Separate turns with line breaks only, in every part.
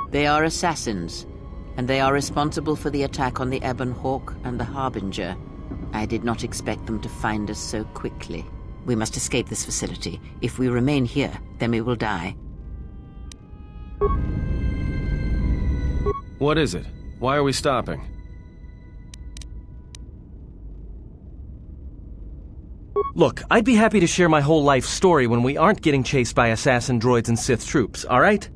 They are assassins, and they are responsible for the attack on the Ebon Hawk and the Harbinger. I did not expect them to find us so quickly. We must escape this facility. If we remain here, then we will die.
What is it? Why are we stopping?
Look, I'd be happy to share my whole life story when we aren't getting chased by assassin droids and Sith troops, alright?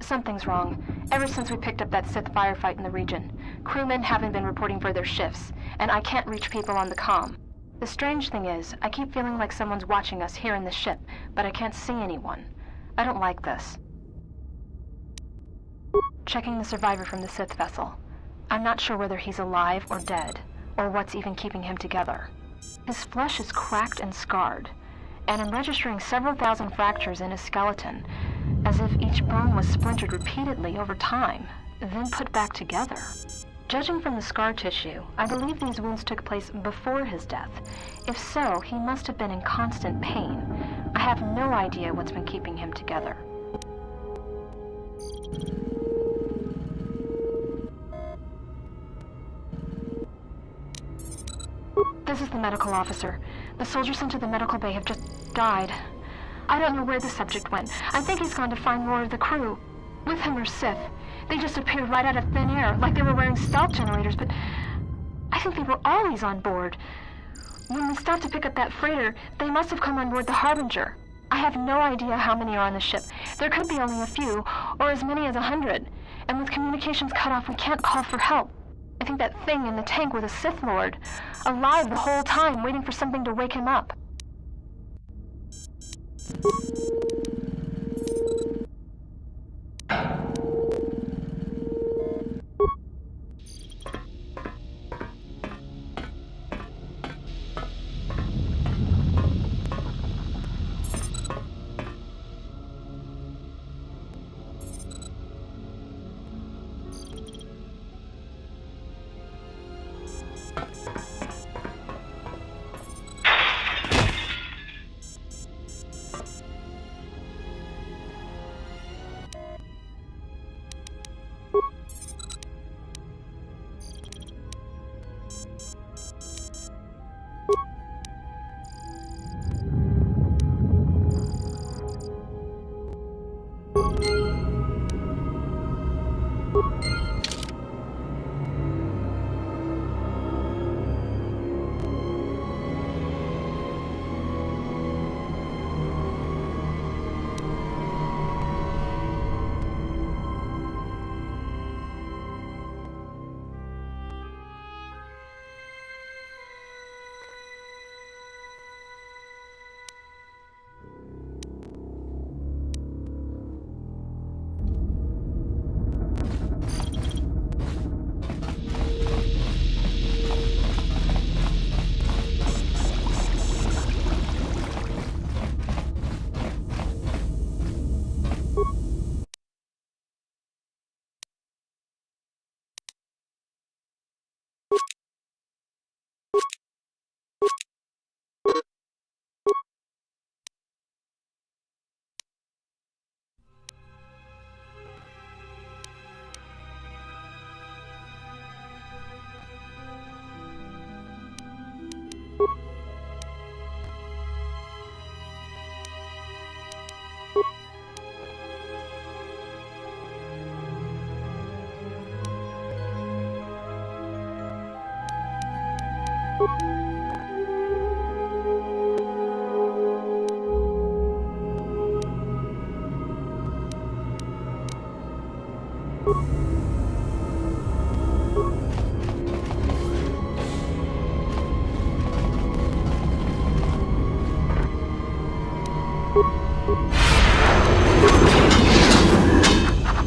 Something's wrong. Ever since we picked up that Sith firefight in the region, crewmen haven't been reporting for their shifts, and I can't reach people on the comm. The strange thing is, I keep feeling like someone's watching us here in the ship, but I can't see anyone. I don't like this. Checking the survivor from the Sith vessel. I'm not sure whether he's alive or dead, or what's even keeping him together. His flesh is cracked and scarred, and I'm registering several thousand fractures in his skeleton, as if each bone was splintered repeatedly over time, then put back together. Judging from the scar tissue, I believe these wounds took place before his death. If so, he must have been in constant pain. I have no idea what's been keeping him together. This is the medical officer. The soldiers sent to the medical bay have just died. I don't know where the subject went. I think he's gone to find more of the crew. With him or Sith. They just appeared right out of thin air, like they were wearing stealth generators, but I think they were always on board. When we stopped to pick up that freighter, they must have come on board the Harbinger. I have no idea how many are on the ship. There could be only a few, or as many as 100. And with communications cut off, we can't call for help. I think that thing in the tank was a Sith Lord, alive the whole time, waiting for something to wake him up.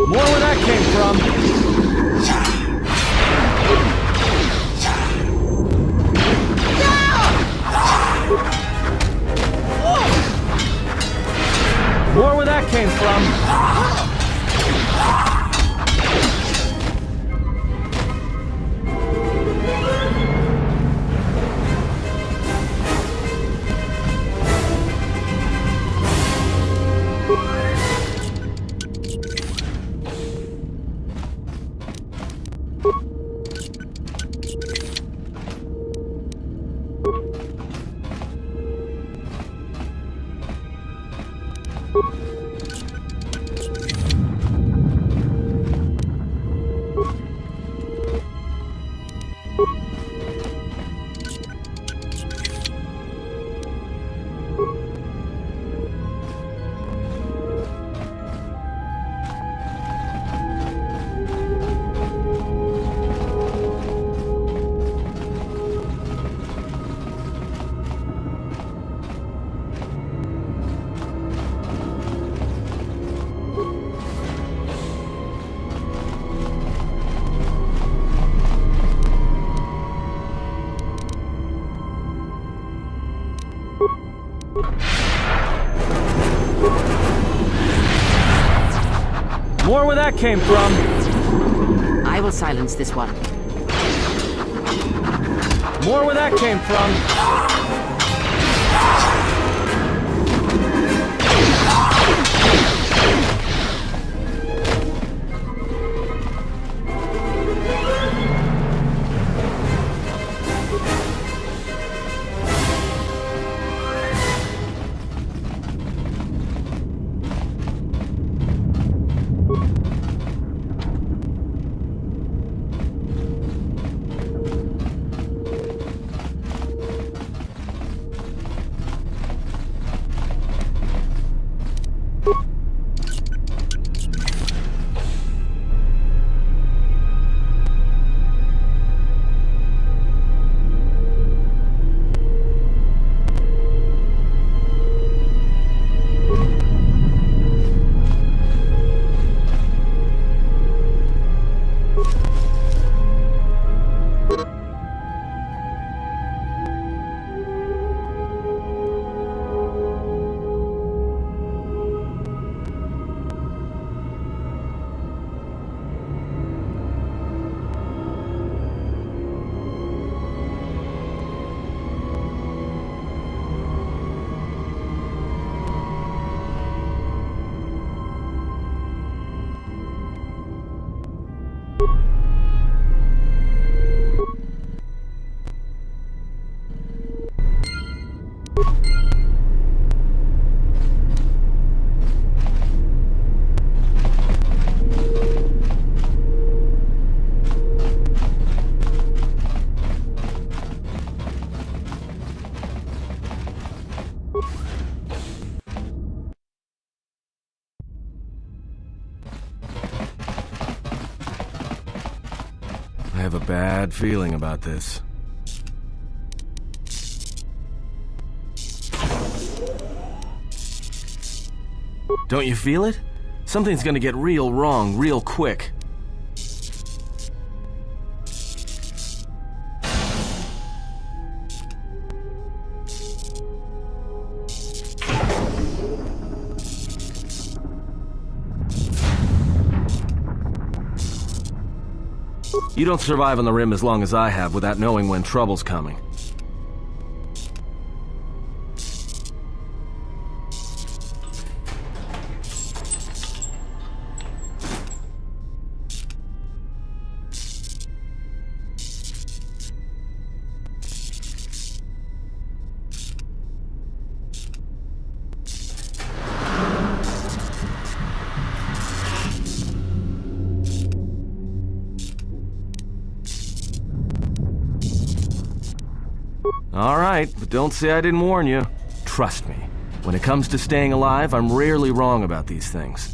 More where that came from. More where that came from. More where that came from.
I will silence this one.
More where that came from.
I have a bad feeling about this.
Don't you feel it? Something's gonna get real wrong real quick. You don't survive on the rim as long as I have without knowing when trouble's coming. All right, but don't say I didn't warn you. Trust me, when it comes to staying alive, I'm rarely wrong about these things.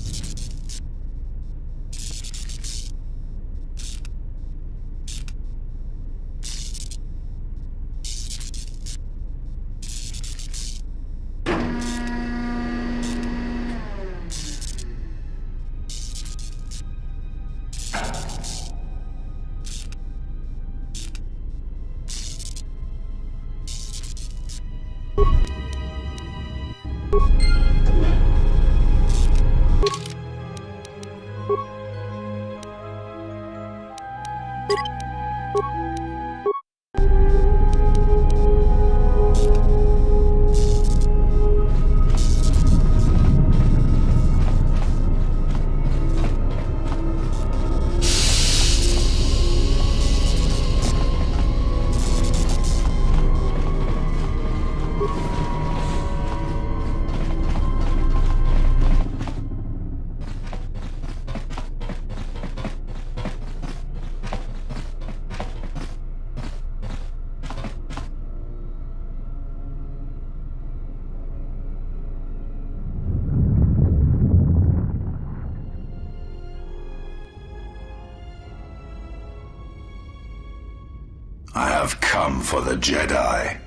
I have come for the Jedi.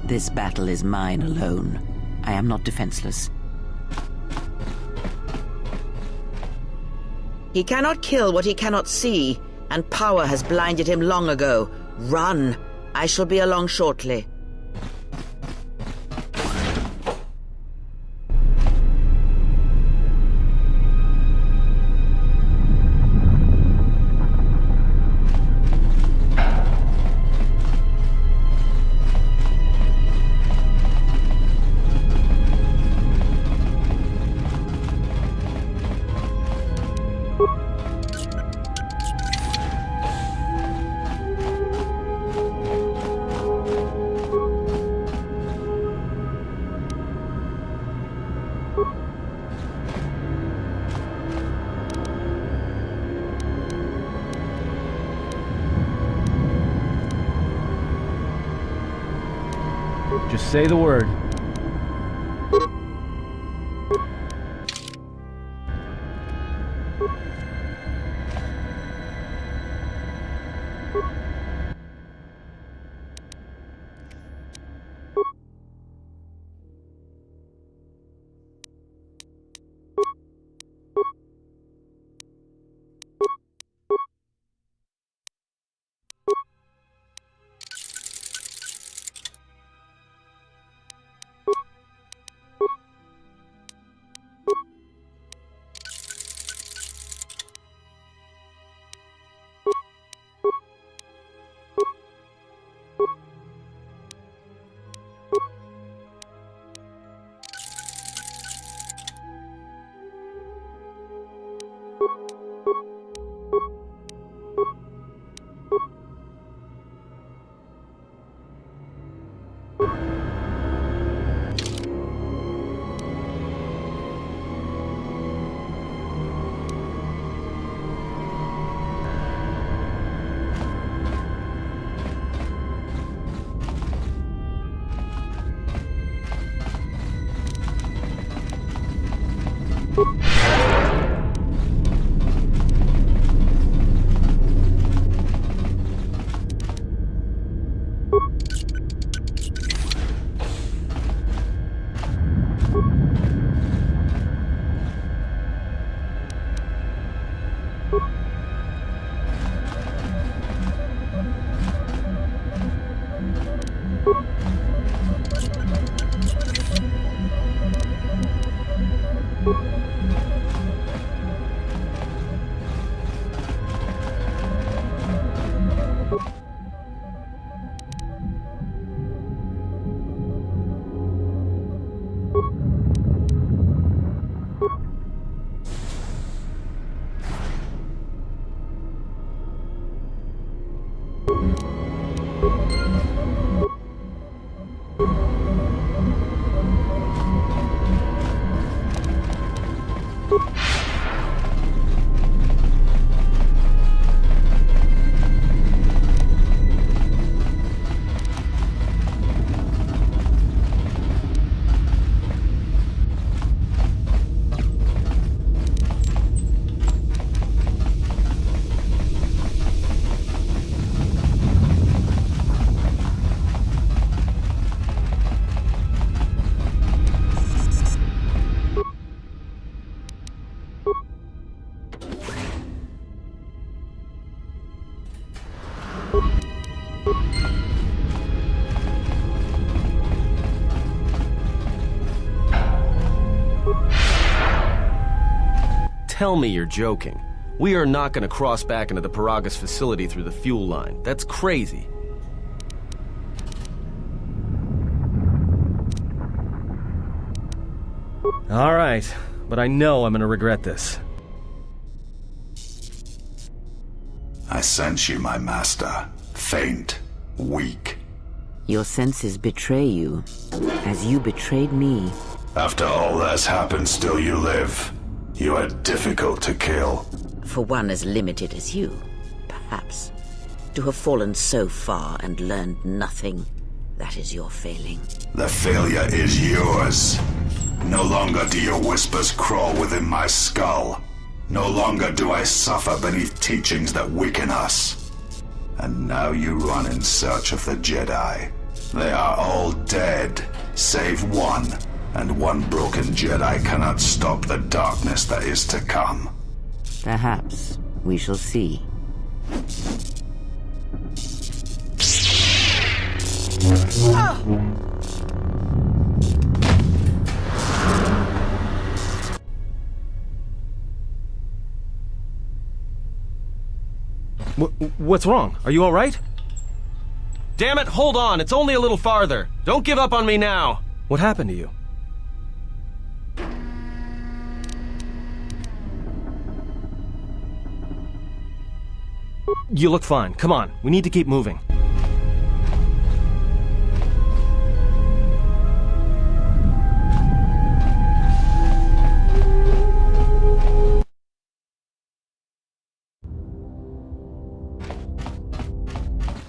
This battle is mine alone. I am not defenseless.
He cannot kill what he cannot see, and power has blinded him long ago. Run! I shall be along shortly.
say the word. Tell me you're joking. We are not going to cross back into the Paragas facility through the fuel line. That's crazy. All right, but I know I'm going to regret this.
I sense you, my master. Faint, weak.
Your senses betray you, as you betrayed me.
After all that's happened, still you live. You are difficult to kill.
For one as limited as you, perhaps. To have fallen so far and learned nothing, that is your failing.
The failure is yours. No longer do your whispers crawl within my skull. No longer do I suffer beneath teachings that weaken us. And now you run in search of the Jedi. They are all dead, save one. And one broken Jedi cannot stop the darkness that is to come.
Perhaps we shall see.
What's wrong? Are you all right? Damn it, hold on. It's only a little farther. Don't give up on me now. What happened to you? You look fine. Come on. We need to keep moving.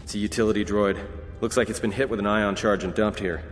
It's a utility droid. Looks like it's been hit with an ion charge and dumped here.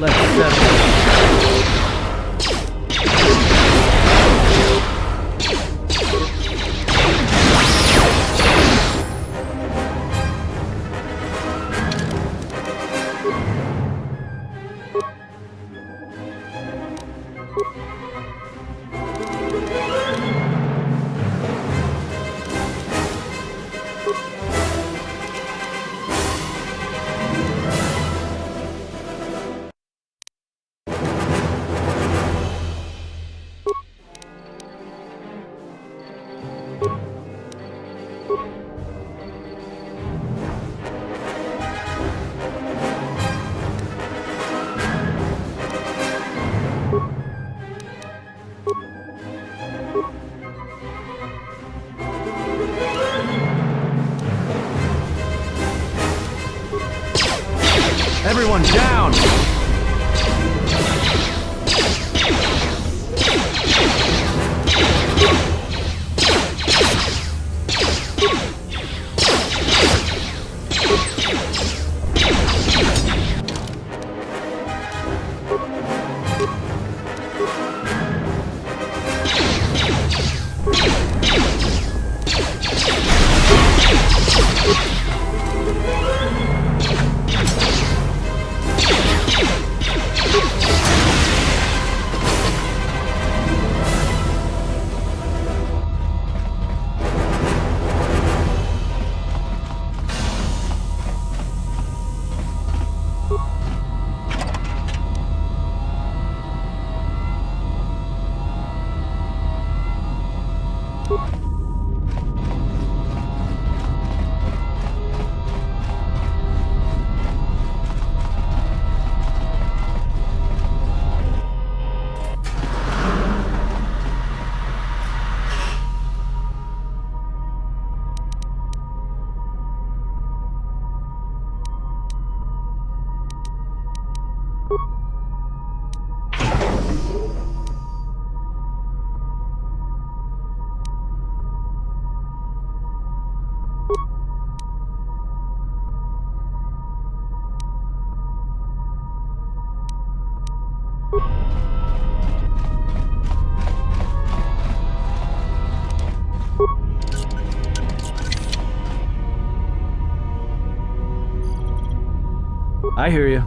Let's settle. Everyone down! I hear you.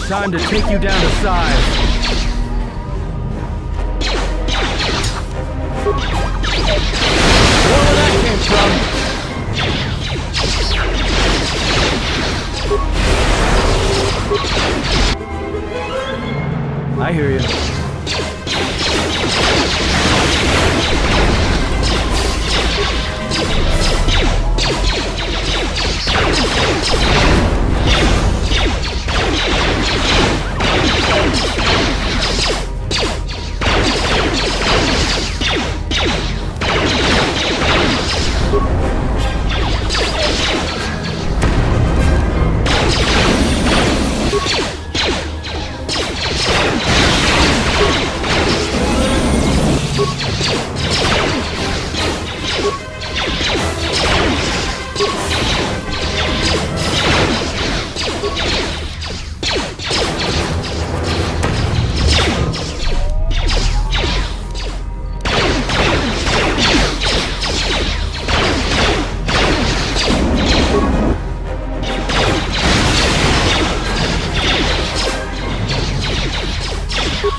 Time to take you down to size. Where that came from? I hear you.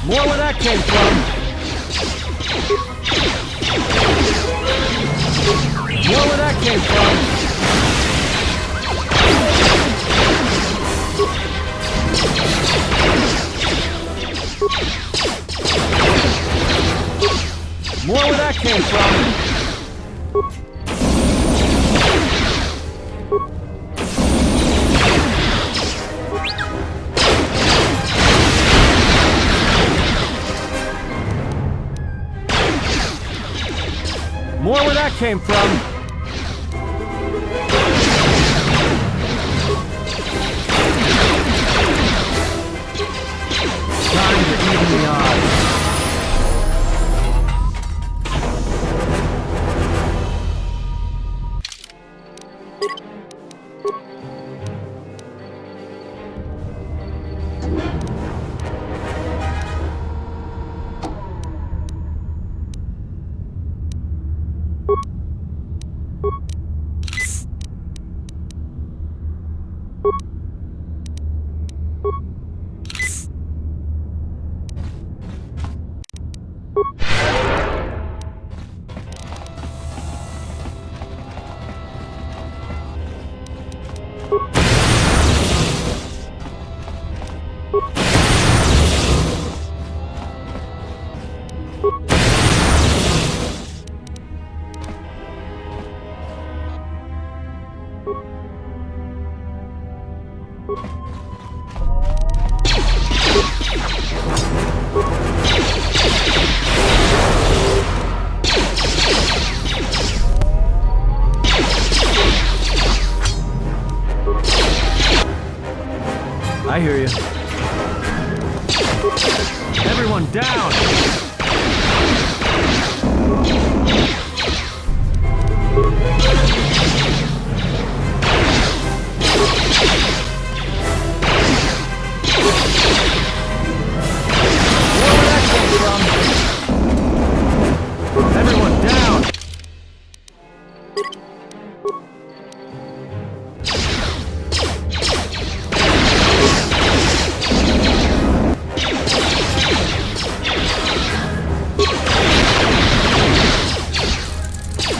More where that came from. More where that came from. More where that came from. More where that came from. Time to even the odds. I hear you. Everyone down! Where that came from? Everyone down!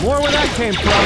More where that came from.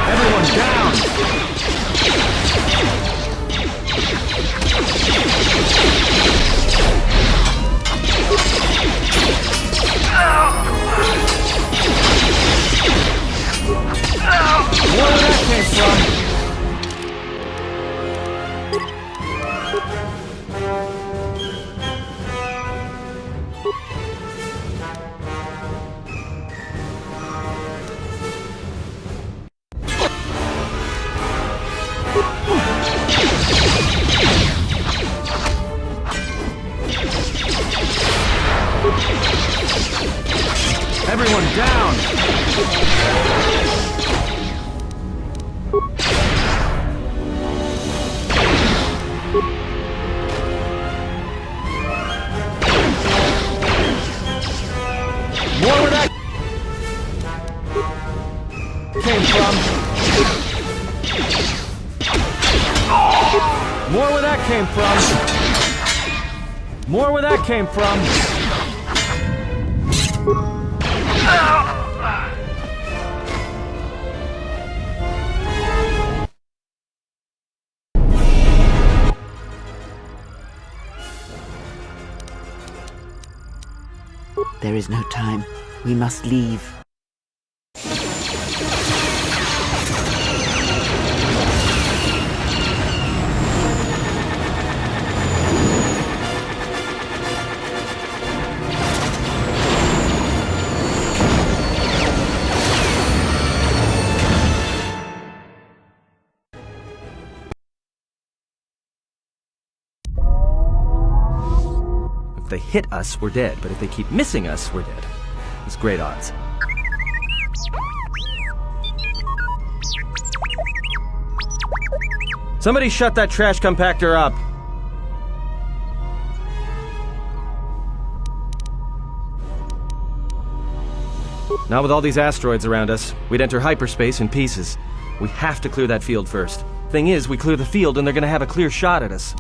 Everyone down! Ow! came from. More where that came from. More where that came from.
There is no time. We must leave.
If they hit us, we're dead, but if they keep missing us, we're dead. It's great odds. Somebody shut that trash compactor up! Not with all these asteroids around us. We'd enter hyperspace in pieces. We have to clear that field first. Thing is, we clear the field and they're gonna have a clear shot at us.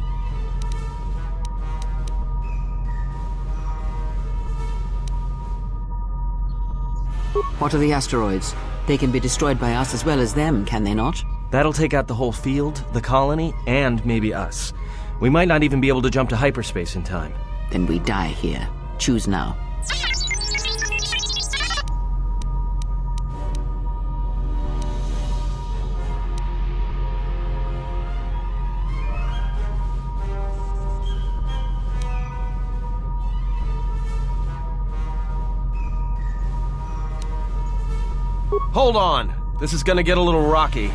What are the asteroids? They can be destroyed by us as well as them, can they not?
That'll take out the whole field, the colony, and maybe us. We might not even be able to jump to hyperspace in time.
Then we die here. Choose now.
Hold on! This is gonna get a little rocky.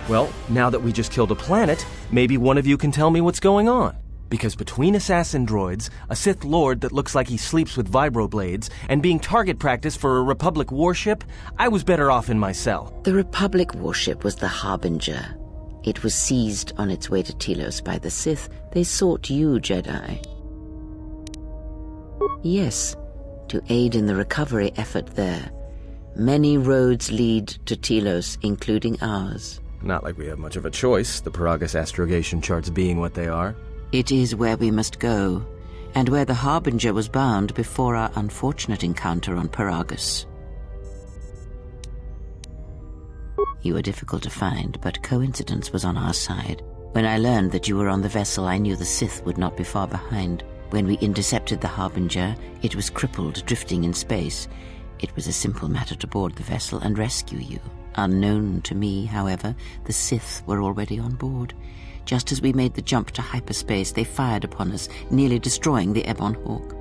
Well, now that we just killed a planet, maybe one of you can tell me what's going on. Because between assassin droids, a Sith Lord that looks like he sleeps with vibroblades, and being target practice for a Republic warship, I was better off in my cell.
The Republic warship was the Harbinger. It was seized on its way to Telos by the Sith. They sought you, Jedi. Yes, to aid in the recovery effort there. Many roads lead to Telos, including ours.
Not like we have much of a choice, the Paragus astrogation charts being what they are.
It is where we must go, and where the Harbinger was bound before our unfortunate encounter on Paragus. You were difficult to find, but coincidence was on our side. When I learned that you were on the vessel, I knew the Sith would not be far behind. When we intercepted the Harbinger, it was crippled, drifting in space. It was a simple matter to board the vessel and rescue you. Unknown to me, however, the Sith were already on board. Just as we made the jump to hyperspace, they fired upon us, nearly destroying the Ebon Hawk.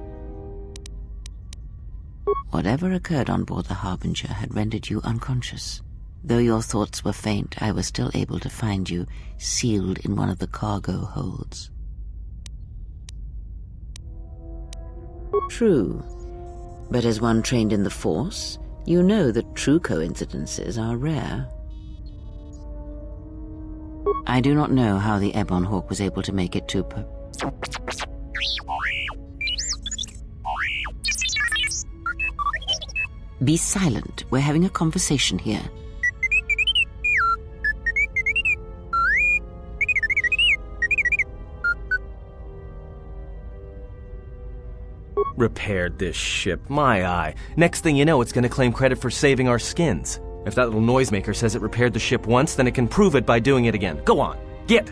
Whatever occurred on board the Harbinger had rendered you unconscious. Though your thoughts were faint, I was still able to find you, sealed in one of the cargo holds. True, but as one trained in the Force, you know that true coincidences are rare. I do not know how the Ebon Hawk was able to make it to Be silent. We're having a conversation here.
Repaired this ship, my eye. Next thing you know, it's gonna claim credit for saving our skins. If that little noisemaker says it repaired the ship once, then it can prove it by doing it again. Go on, get!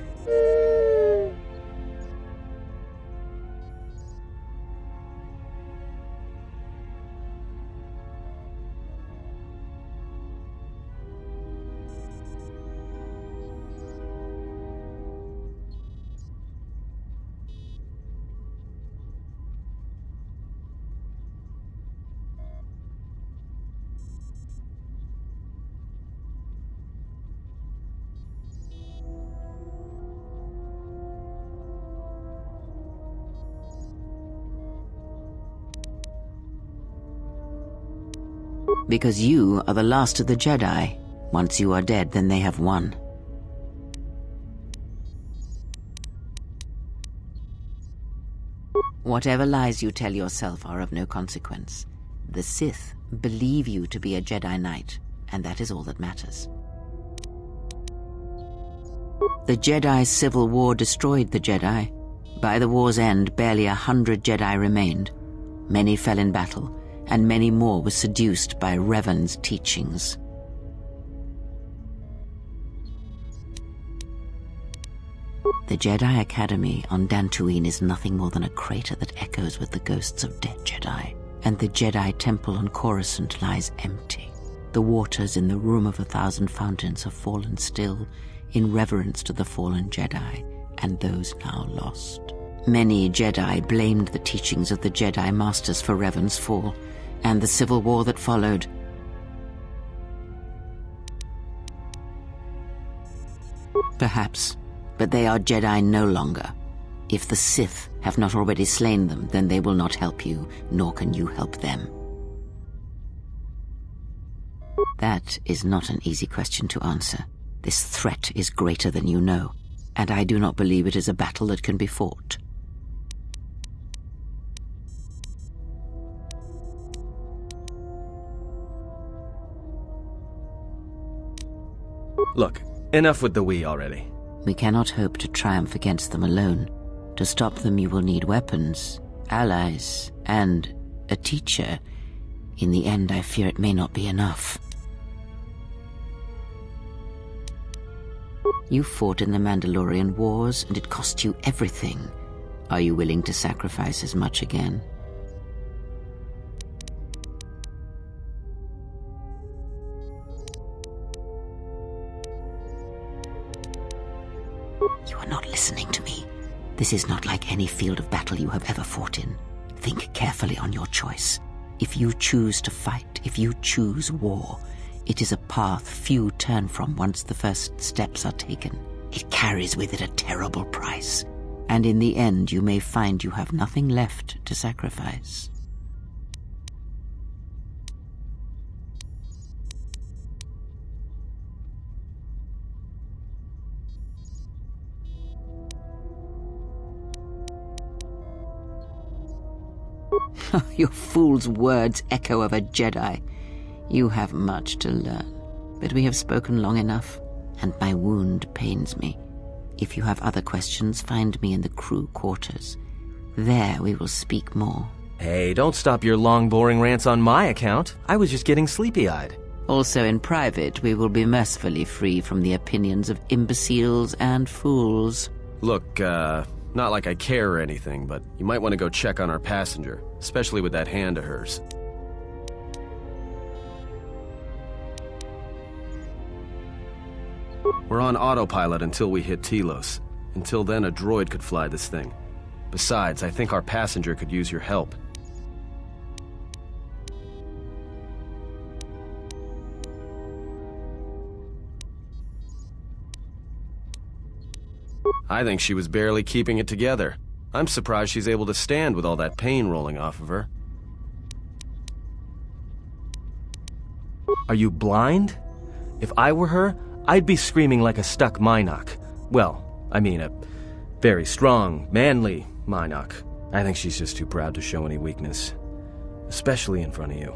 Because you are the last of the Jedi. Once you are dead, then they have won. Whatever lies you tell yourself are of no consequence. The Sith believe you to be a Jedi Knight, and that is all that matters. The Jedi Civil War destroyed the Jedi. By the war's end, barely 100 Jedi remained. Many fell in battle, and many more were seduced by Revan's teachings. The Jedi Academy on Dantooine is nothing more than a crater that echoes with the ghosts of dead Jedi, and the Jedi Temple on Coruscant lies empty. The waters in the Room of 1,000 Fountains have fallen still, in reverence to the fallen Jedi and those now lost. Many Jedi blamed the teachings of the Jedi Masters for Revan's fall, and the civil war that followed. Perhaps, but they are Jedi no longer. If the Sith have not already slain them, then they will not help you, nor can you help them. That is not an easy question to answer. This threat is greater than you know, and I do not believe it is a battle that can be fought.
Look, enough with the we already.
We cannot hope to triumph against them alone. To stop them, you will need weapons, allies, and a teacher. In the end, I fear it may not be enough. You fought in the Mandalorian Wars, and it cost you everything. Are you willing to sacrifice as much again? You are not listening to me. This is not like any field of battle you have ever fought in. Think carefully on your choice. If you choose to fight, if you choose war, it is a path few turn from once the first steps are taken. It carries with it a terrible price, and in the end you may find you have nothing left to sacrifice. Your fool's words echo of a Jedi. You have much to learn, but we have spoken long enough, and my wound pains me. If you have other questions, find me in the crew quarters. There we will speak more.
Hey, don't stop your long, boring rants on my account. I was just getting sleepy-eyed.
Also in private, we will be mercifully free from the opinions of imbeciles and fools.
Look, not like I care or anything, but you might want to go check on our passenger, especially with that hand of hers. We're on autopilot until we hit Telos. Until then, a droid could fly this thing. Besides, I think our passenger could use your help. I think she was barely keeping it together. I'm surprised she's able to stand with all that pain rolling off of her.
Are you blind? If I were her, I'd be screaming like a stuck Mynock. Well, I mean a very strong, manly Mynock. I think she's just too proud to show any weakness. Especially in front of you.